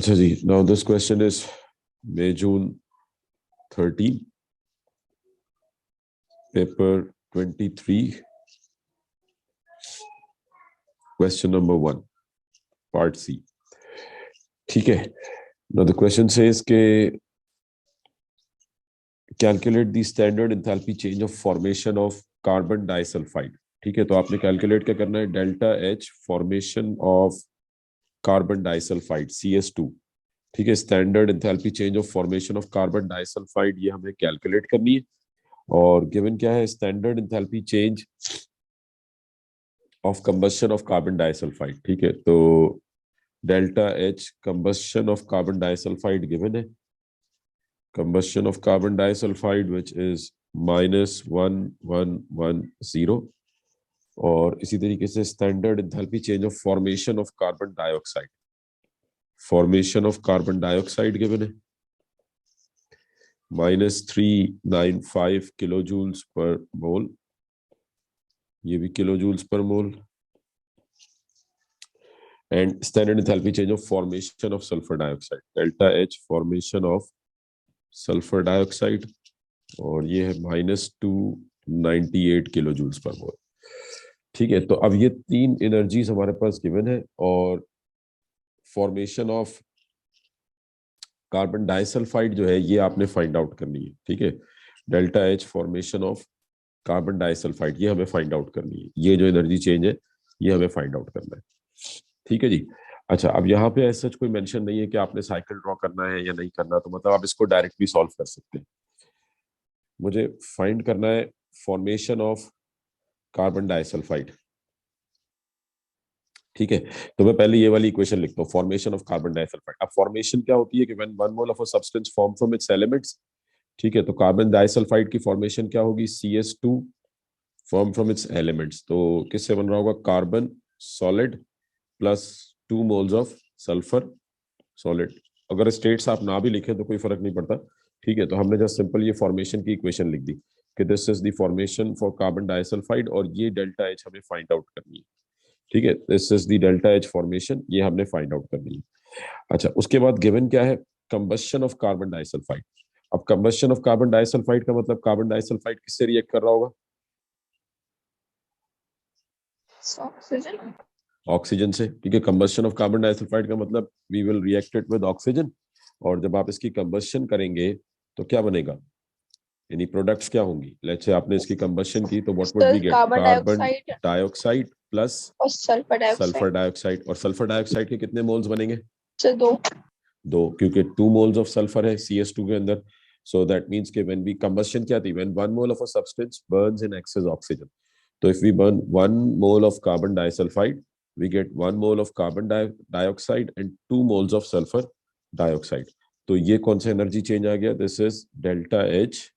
अच्छा जी, now this question is May June 13, paper 23, question number 1, part C. ठीक है, now the question says के calculate the standard enthalpy change of formation of carbon disulfide. ठीक है, तो आपने calculate क्या करना है, delta H formation of carbon disulfide CS2. ठीक है, standard enthalpy change of formation of carbon disulphide ये हमें कैलकुलेट करनी है। और गिवन क्या है, standard enthalpy change of combustion of carbon disulphide. ठीक है, तो delta H combustion of carbon disulphide given है, combustion of carbon disulphide which is -1110। और इसी तरीके से standard enthalpy change of formation of carbon dioxide, formation of carbon dioxide given है -395 kilo joules per मोल, ये भी kilojoules per mole. And standard enthalpy change of formation of sulphur dioxide, delta H formation of sulphur dioxide, और ये है -298 kilo joules per मोल। ठीक है, तो अब ये तीन एनर्जीज हमारे पास गिवन है और फॉर्मेशन ऑफ कार्बन डाइसल्फाइड जो है ये आपने फाइंड आउट करनी है। ठीक है, delta H formation of carbon disulphide ये हमें फाइंड आउट करनी है, ये जो एनर्जी चेंज है ये हमें फाइंड आउट करना है। ठीक है जी। अच्छा, अब यहाँ पे ऐसा कोई मेंशन नहीं है कि आपने साइकिल ड्रॉ करना है या नहीं करना, तो मतलब आप इसको डायरेक्ट भी सॉल्व कर सकते हैं। मुझे फाइंड करना है फॉर्मेशन ऑफ कार्बन डाइसल्फाइड। ठीक है, तो मैं पहले ये वाली इक्वेशन लिखता हूँ, फॉर्मेशन ऑफ कार्बन डाइसल्फाइड। अब फॉर्मेशन क्या होती है कि when 1 mole of a substance form from its elements. ठीक है, तो कार्बन डाइसल्फाइड की फॉर्मेशन क्या होगी, CS2 form from its elements. तो किससे बन रहा होगा, carbon solid plus 2 moles of sulphur solid. अगर स्टेट्स आप ना भी लिखे तो कोई फर्क नहीं पड़ता। ठीक है, तो हमने जस्ट सिंपल ये फॉर्मेशन की इक्वेशन लिख दी कि this is the formation for carbon disulphide, और ये डेल्टा एच हमें फाइंड आउट करनी है। ठीक है, this is the delta H formation, ये हमने फाइंड आउट करनी है। अच्छा, उसके बाद गिवन क्या है, कंबस्शन ऑफ कार्बन डाइसल्फाइड। अब कंबस्शन ऑफ कार्बन डाइसल्फाइड का मतलब कार्बन डाइसल्फाइड किससे रिएक्ट कर रहा होगा, ऑक्सीजन, ऑक्सीजन से। ठीक है, कंबस्शन ऑफ कार्बन डाइसल्फाइड का मतलब we will react it with oxygen, और जब आप इसकी कंबस्शन करेंगे तो क्या बनेगा, यानी प्रोडक्ट्स क्या होंगी। लेट्स से आपने इसकी कंबस्शन की तो what would we get, carbon carbon dioxide dioxide plus और सल्फर सल्फर डाइऑक्साइड। डाइऑक्साइड। और सल्फर डाइऑक्साइड के कितने मोल्स बनेंगे, तो दो, क्योंकि 2 मोल्स ऑफ सल्फर है CS2 के अंदर। सो दैट मींस कि व्हेन वी कंबस्शन क्या थी, when 1 mole of a substance burns in excess oxygen. तो if we burn 1 mole of carbon disulphide we get 1 mole of carbon dioxide and 2 moles of sulfur dioxide. तो ये कौन सा energy change आ गया, this is delta H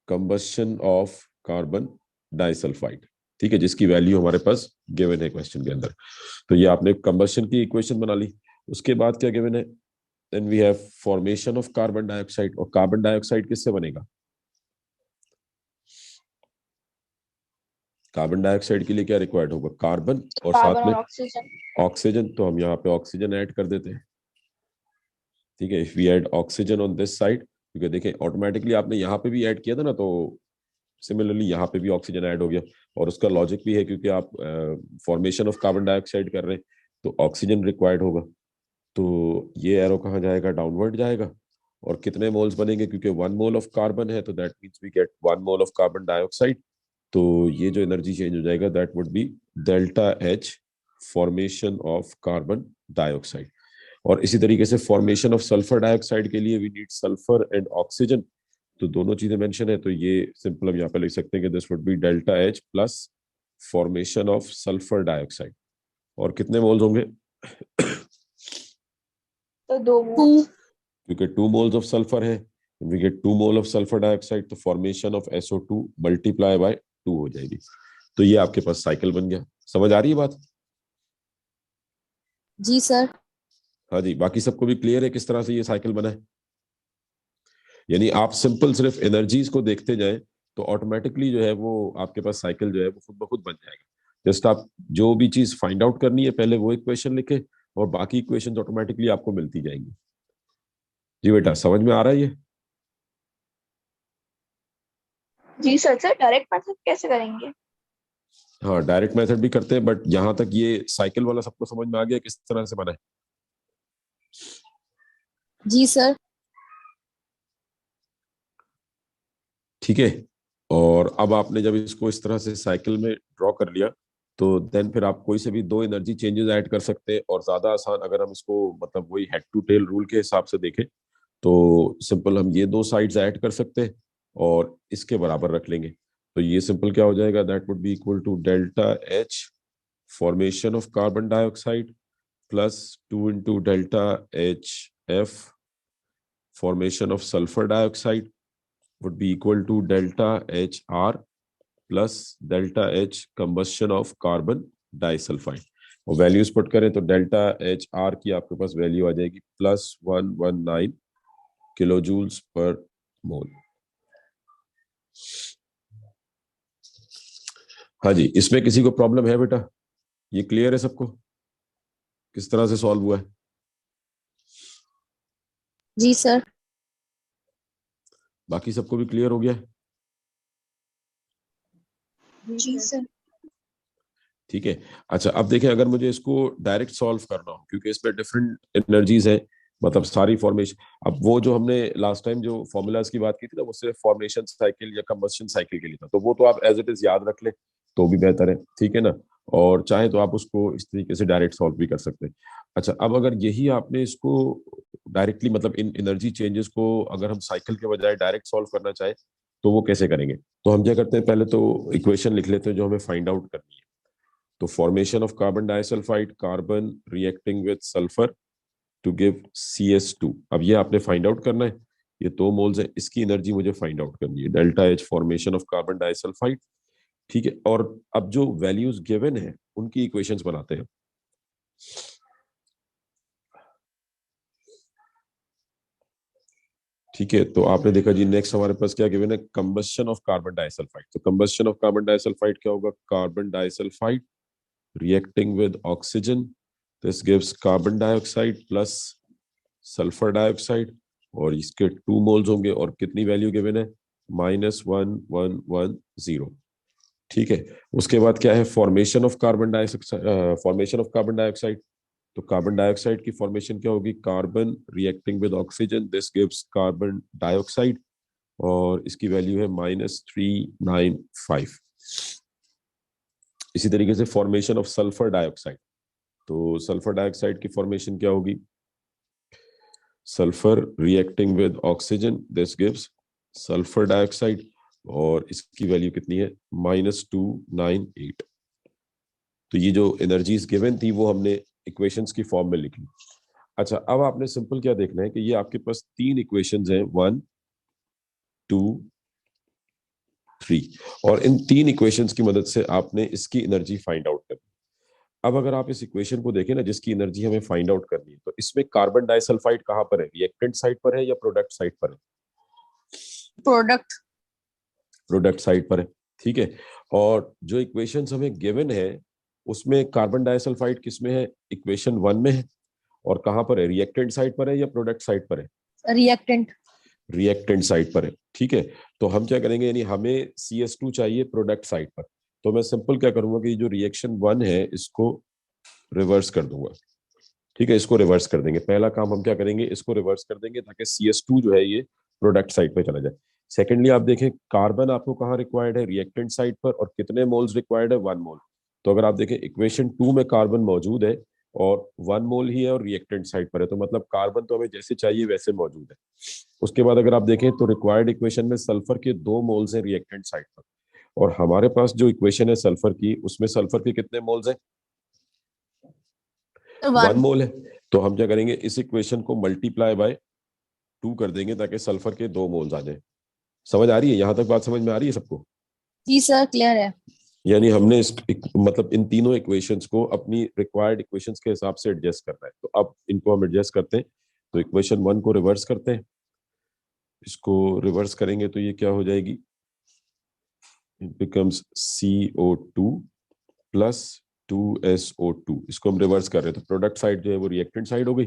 combustion of carbon disulphide. ठीक है, जिसकी value हमारे पास गिवन है क्वेश्चन के अंदर। तो ये आपने कंबस्शन की इक्वेशन बना ली। उसके बाद क्या गिवन है, then we have formation of carbon dioxide. और कार्बन डाइऑक्साइड किससे बनेगा, कार्बन डाइऑक्साइड के लिए क्या रिक्वायर्ड होगा, कार्बन और कार्बन साथ में और ऑक्सीजन। ऑक्सीजन। तो हम यहाँ पे ऑक्सीजन ऐड कर देते हैं। ठीक है, if we add oxygen on this side, क्योंकि देखें ऑटोमेटिकली आपने यहाँ पे भी ऐड किया था ना, तो सिमिलरली यहाँ पे भी ऑक्सीजन ऐड हो गया। और उसका लॉजिक भी है क्योंकि आप फॉर्मेशन ऑफ कार्बन डाइऑक्साइड कर रहे हैं तो ऑक्सीजन रिक्वायर्ड होगा। तो ये एरो कहाँ जाएगा, डाउनवर्ड जाएगा। और कितने मोल्स बनेंगे, क्योंकि 1 मोल ऑफ कार्बन है तो that means we get 1 mole of carbon dioxide. तो ये जो एनर्जी चेंज हो जाएगा that would be delta H formation of carbon dioxide. और इसी तरीके से फॉर्मेशन ऑफ सल्फर डाइऑक्साइड के लिए we need sulphur and oxygen. तो दोनों चीजें मेंशन है, तो ये सिंपल हम यहाँ पे लिख सकते हैं कि this would be delta H plus formation of sulphur dioxide. और कितने मोल्स होंगे, तो 2 मोल, क्योंकि 2 मोल्स ऑफ सल्फर है, we get 2 mole of sulphur dioxide, तो formation of SO2 multiply by 2 हो जाएगी। तो ये आपके पास साइकिल बन गया। समझ आ रही है बात, जी सर। हाँ जी। बाकी सबको भी क्लियर है किस तरह से ये साइकिल बना है। यानी आप सिंपल सिर्फ एनर्जीज को देखते जाएं तो ऑटोमेटिकली जो है वो आपके पास साइकिल जो है वो खुद ब खुद बन जाएगा। जस्ट आप जो भी चीज फाइंड आउट करनी है पहले वो इक्वेशन लिखे, और बाकी इक्वेशंस ऑटोमेटिकली आपको मिलती जाएंगी। जी बेटा, समझ में आ रहा है ये? जी सर डायरेक्ट मेथड कैसे करेंगे? हाँ, डायरेक्ट मेथड भी करते हैं, बट यहाँ तक ये साइकिल वाला सबको समझ में आ गया किस तरह से बना है? जी सर। ठीक है। और अब आपने जब इसको इस तरह से साइकिल में ड्रॉ कर लिया, तो देन फिर आप कोई से भी दो एनर्जी चेंजेस ऐड कर सकते हैं। और ज्यादा आसान अगर हम इसको मतलब वही हेड टू टेल रूल के हिसाब से देखें, तो सिंपल हम ये दो साइड्स ऐड कर सकते हैं और इसके बराबर रख लेंगे। तो ये सिंपल क्या हो जाएगा, that would be equal to delta H formation of carbon dioxide plus 2 into delta H F formation of sulphur dioxide would be equal to delta HR plus delta H combustion of carbon disulfide। और values put करें तो delta H R की आपके पास value आ जाएगी +119 kilo joules per मोल। हाँ जी, इसमें किसी को प्रॉब्लम है बेटा? ये क्लियर है सबको किस तरह से सॉल्व हुआ है? जी सर। बाकी सबको भी क्लियर हो गया है? जी सर। ठीक है। अच्छा, अब देखें, अगर मुझे इसको डायरेक्ट सॉल्व करना हो, क्योंकि इसमें डिफरेंट एनर्जीज है, मतलब सारी फॉर्मेशन। अब वो जो हमने लास्ट टाइम जो फॉर्मूलाज की बात की थी ना, वो सिर्फ फॉर्मेशन साइकिल या कंबस्शन साइकिल के लिए था, तो वो तो आप एज इट इज याद रख लें तो भी बेहतर है, ठीक है ना। और चाहे तो आप उसको इस तरीके से डायरेक्ट सॉल्व भी कर सकते हैं। अच्छा, अब अगर यही आपने इसको डायरेक्टली मतलब इन एनर्जी चेंजेस को अगर हम साइकिल के बजाय डायरेक्ट सॉल्व करना चाहे, तो वो कैसे करेंगे? तो हम क्या करते हैं, पहले तो इक्वेशन लिख लेते हैं जो हमें फाइंड आउट करनी है। तो formation of carbon disulphide, carbon reacting with sulphur to give CS2। अब ये आपने फाइंड आउट करना है, ये 2 मोल्स है, इसकी एनर्जी मुझे फाइंड आउट करनी है, delta H formation of carbon disulphide. ठीक है। और अब जो वैल्यूज गिवन है उनकी इक्वेशंस बनाते हैं। ठीक है, तो आपने देखा जी, नेक्स्ट हमारे पास क्या गिवन है, कंबस्शन ऑफ कार्बन डाइसल्फाइड। तो कंबस्शन ऑफ कार्बन डाइसल्फाइड क्या होगा, carbon disulphide reacting with oxygen, this gives carbon dioxide plus sulphur dioxide. और इसके 2 मोल्स होंगे और कितनी वैल्यू गिवन है, -1110। ठीक है। उसके बाद क्या है, formation of carbon dioxide, formation of carbon dioxide. तो कार्बन डाइऑक्साइड की फॉर्मेशन क्या होगी, carbon reacting with oxygen, this gives carbon dioxide, और इसकी वैल्यू है -395। इसी तरीके से फॉर्मेशन ऑफ सल्फर डाइऑक्साइड। तो सल्फर डाइऑक्साइड की फॉर्मेशन क्या होगी, sulphur reacting with oxygen, this gives sulphur dioxide, और इसकी वैल्यू कितनी है, -298। तो ये जो एनर्जीज गिवन थी वो हमने इक्वेशंस की फॉर्म में लिखी। अच्छा, अब आपने सिंपल क्या देखना है कि ये आपके पास 3 इक्वेशंस हैं, 1 2 3, और इन 3 इक्वेशंस की मदद से आपने इसकी एनर्जी फाइंड आउट करनी। अब अगर आप इस इक्वेशन को देखें ना, जिसकी एनर्जी हमें फाइंड आउट करनी है, तो इसमें कार्बन डाइसल्फाइड कहां पर है, रिएक्टेंट साइड पर है या प्रोडक्ट साइड पर है? प्रोडक्ट। प्रोडक्ट साइड पर है। ठीक है। और जो इक्वेशंस हमें गिवन है उसमें कार्बन डाइसल्फाइड किस में है, इक्वेशन 1 में है। और कहां पर है, रिएक्टेंट साइड पर है या प्रोडक्ट साइड पर है? रिएक्टेंट। रिएक्टेंट साइड पर है। ठीक है। तो हम क्या करेंगे, यानी हमें CS2 चाहिए प्रोडक्ट साइड पर। तो मैं सिंपल क्या करूंगा कि जो रिएक्शन 1 है इसको रिवर्स कर दूंगा। ठीक है, इसको रिवर्स कर देंगे। पहला काम हम क्या करेंगे, इसको रिवर्स कर देंगे ताकि CS2 जो है ये प्रोडक्ट साइड पे चला जाए। सेकेंडली आप देखें, कार्बन आपको कहाँ रिक्वायर्ड है, रिएक्टेंट साइड पर, और कितने मोल्स रिक्वायर्ड है, 1 मोल। तो अगर आप देखें इक्वेशन 2 में कार्बन मौजूद है और 1 मोल ही है और रिएक्टेंट साइड पर है, तो मतलब कार्बन तो हमें जैसे चाहिए वैसे मौजूद है। उसके बाद अगर आप देखें तो रिक्वायर्ड इक्वेशन में सल्फर के 2 मोल्स है रिएक्टेंट साइड पर, और हमारे पास जो इक्वेशन है सल्फर की, उसमें सल्फर के कितने मोल्स है, 1 1। मोल है। तो हम क्या करेंगे, इस इक्वेशन को मल्टीप्लाई बाय 2 कर देंगे ताकि सल्फर के 2 मोल्स आ जाए। समझ आ रही है, यहां तक बात समझ में आ रही है सबको? जी सर, क्लियर है। यानी हमने मतलब इन तीनों इक्वेशंस को अपनी रिक्वायर्ड इक्वेशंस के हिसाब से एडजस्ट करना है। तो अब इनको हम एडजस्ट करते हैं। तो इक्वेशन 1 को रिवर्स करते हैं, इसको रिवर्स करेंगे तो ये क्या हो जाएगी, it becomes CO2 plus 2SO2, इसको हम रिवर्स कर रहे हैं तो प्रोडक्ट साइड जो है वो रिएक्टेंट साइड हो गई,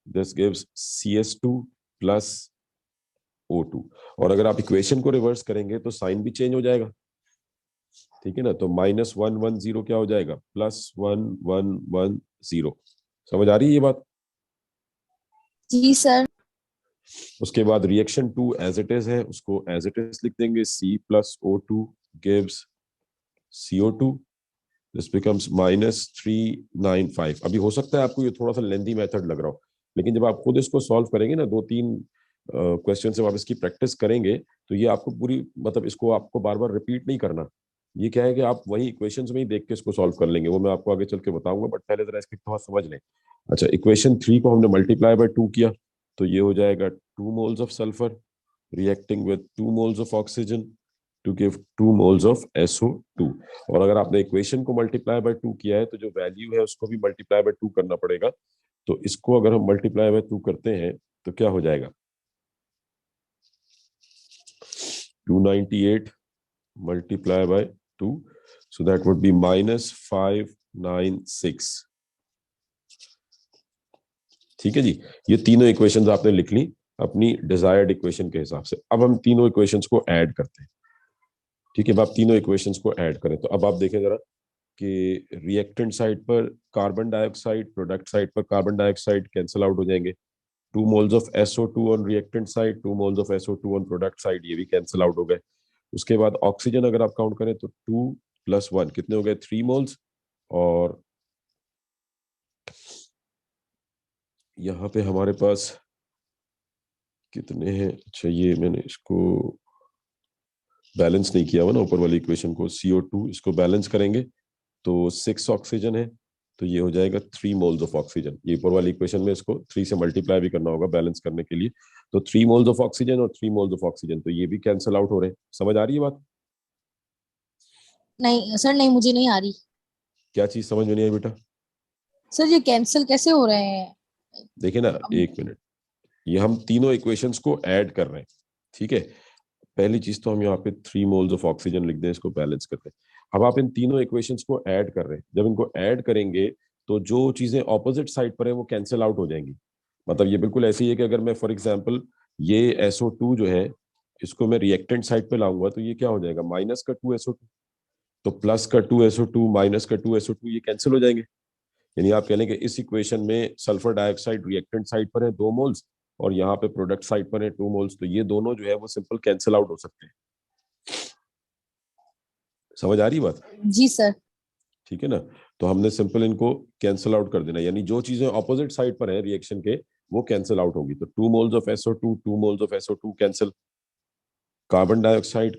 this gives CS2 plus O2। और अगर आप इक्वेशन को रिवर्स करेंगे तो साइन भी चेंज हो जाएगा, ठीक है ना, तो -110 क्या हो जाएगा +1110। समझ आ रही है ये बात? जी सर। उसके बाद रिएक्शन 2 एज इट इज है, उसको एज इट इज लिख देंगे, C plus O2 gives CO2, this becomes -395। अभी हो सकता है आपको ये थोड़ा सा लेंथी मेथड लग रहा हो, लेकिन जब आप खुद इसको सॉल्व करेंगे ना, 2-3 क्वेश्चन से आप इसकी प्रैक्टिस करेंगे तो ये आपको पूरी, मतलब इसको आपको बार बार रिपीट नहीं करना। ये क्या है कि आप वही इक्वेशंस में ही देख के इसको सॉल्व कर लेंगे, वो मैं आपको आगे चल के बताऊंगा, बट पहले जरा इसको थोड़ा समझ लें। अच्छा, इक्वेशन 3 को हमने मल्टीप्लाई बाय 2 किया तो ये हो जाएगा 2 moles of sulphur reacting with 2 moles of oxygen to give 2 moles of SO2। और अगर आपने इक्वेशन को मल्टीप्लाई बाय 2 किया है तो जो वैल्यू है उसको भी मल्टीप्लाई बाय 2 करना पड़ेगा। तो इसको अगर हम मल्टीप्लाई बाय 2 करते हैं तो क्या हो जाएगा 298 multiply by 2, so that would be -596। ठीक है जी, ये तीनों इक्वेशंस आपने लिख ली अपनी डिजायर्ड इक्वेशन के हिसाब से। अब हम तीनों इक्वेशंस को ऐड करते हैं, ठीक है। अब आप तीनों इक्वेशंस को ऐड करें तो अब आप देखें जरा कि रिएक्टेंट साइड पर कार्बन डाइऑक्साइड, प्रोडक्ट साइड पर कार्बन डाइऑक्साइड कैंसिल आउट हो जाएंगे। 2 moles of SO2 on reactant side, 2 moles of SO2 on product side, ये भी कैंसिल आउट हो गए। उसके बाद ऑक्सीजन अगर आप काउंट करें तो 2 + 1 कितने हो गए 3 मोल्स। और यहाँ पे हमारे पास कितने हैं, अच्छा ये मैंने इसको बैलेंस नहीं किया हुआ ना, ऊपर वाली इक्वेशन को, CO2 इसको बैलेंस करेंगे तो 6 ऑक्सीजन है, तो ये हो जाएगा 3 मोल्स ऑफ ऑक्सीजन। ये ऊपर वाली इक्वेशन में इसको 3 से मल्टीप्लाई भी करना होगा बैलेंस करने के लिए, तो 3 मोल्स ऑफ ऑक्सीजन और 3 मोल्स ऑफ ऑक्सीजन, तो ये भी कैंसिल आउट हो रहे हैं। समझ आ रही है बात? नहीं सर, नहीं मुझे नहीं आ रही। क्या चीज समझ में नहीं आई बेटा? सर ये कैंसिल कैसे हो रहे हैं? देखिए ना, अब- एक मिनट, ये हम तीनों इक्वेशंस को ऐड कर रहे हैं, ठीक है। पहली चीज तो हम यहाँ पे 3 मोल्स ऑफ ऑक्सीजन लिख दें, इसको बैलेंस करते हैं। अब आप इन तीनों इक्वेशंस को ऐड कर रहे हैं, जब इनको ऐड करेंगे तो जो चीजें ऑपोजिट साइड पर है वो कैंसिल आउट हो जाएंगी। मतलब ये बिल्कुल ऐसी है कि अगर मैं फॉर एग्जांपल ये SO2 जो है इसको मैं रिएक्टेंट साइड पे लाऊंगा तो ये क्या हो जाएगा -2SO2, तो +2SO2 -2SO2 ये कैंसिल हो जाएंगे। यानी आप कह लें कि इस इक्वेशन में सल्फर डाइऑक्साइड रिएक्टेंट साइड पर है 2 मोल्स और यहाँ पे प्रोडक्ट साइड पर है 2 मोल्स, तो ये दोनों जो है वो सिंपल कैंसिल आउट हो सकते हैं। समझ आ रही बात? जी सर। ठीक है ना, तो हमने सिंपल इनको कैंसिल आउट कर देना, यानी जो चीजें ऑपोजिट साइड पर है रिएक्शन के वो कैंसिल आउट होगी। तो 2 moles of SO2, 2 moles of SO2 cancel, carbon dioxide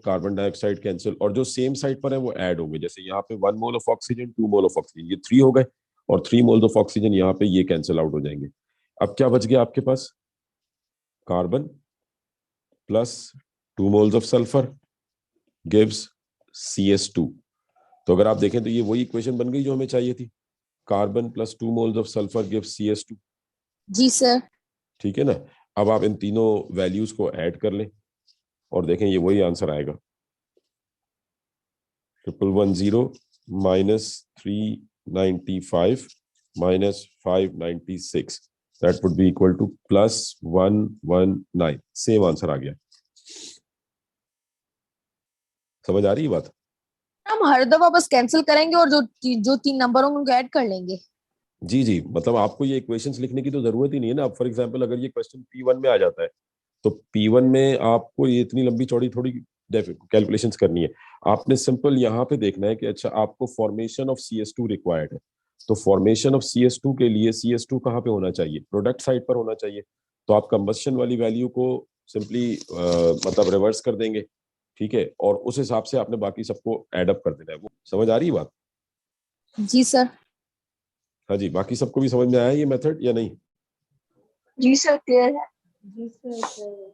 cancel, और जो सेम साइड पर है वो ऐड होंगे। जैसे यहाँ पे 1 mole of oxygen, 2 mole of oxygen, ये 3 हो गए, और 3 मोल्स ऑफ ऑक्सीजन यहाँ पे ये कैंसिल आउट हो जाएंगे। अब क्या बच गया आपके पास, carbon plus 2 moles of sulphur gives CS2। तो अगर आप देखें तो ये वही इक्वेशन बन गई जो हमें चाहिए थी, carbon plus 2 moles of sulphur gives CS2। जी सर। ठीक है ना, अब आप इन तीनों वैल्यूज को ऐड कर लें और देखें ये वही आंसर आएगा, 1110 -395 -596, that would be equal to +119। Same answer आ गया। समझ आ रही है बात? हम हर दफा बस कैंसिल करेंगे और जो 3 नंबर होंगे उनको ऐड कर लेंगे। जी जी, मतलब आपको ये इक्वेशंस लिखने की तो जरूरत ही नहीं है ना। अब फॉर एग्जांपल अगर ये क्वेश्चन P1 में आ जाता है तो P1 में आपको ये इतनी लंबी चौड़ी थोड़ी कैलकुलेशंस करनी है। आपने सिंपल यहाँ पे देखना है कि अच्छा आपको फॉर्मेशन ऑफ CS2 रिक्वायर्ड है, तो फॉर्मेशन ऑफ CS2 के लिए CS2 कहाँ पे होना चाहिए, प्रोडक्ट साइड पर होना चाहिए। तो आप कंबस्शन वाली वैल्यू को सिंपली मतलब रिवर्स कर देंगे, ठीक है, और उस हिसाब से आपने बाकी सबको एड अप कर देना है। वो समझ आ रही है बात? जी सर। हाँ जी, बाकी सबको भी समझ में आया ये मेथड या नहीं? जी सर, क्लियर है। जी सर।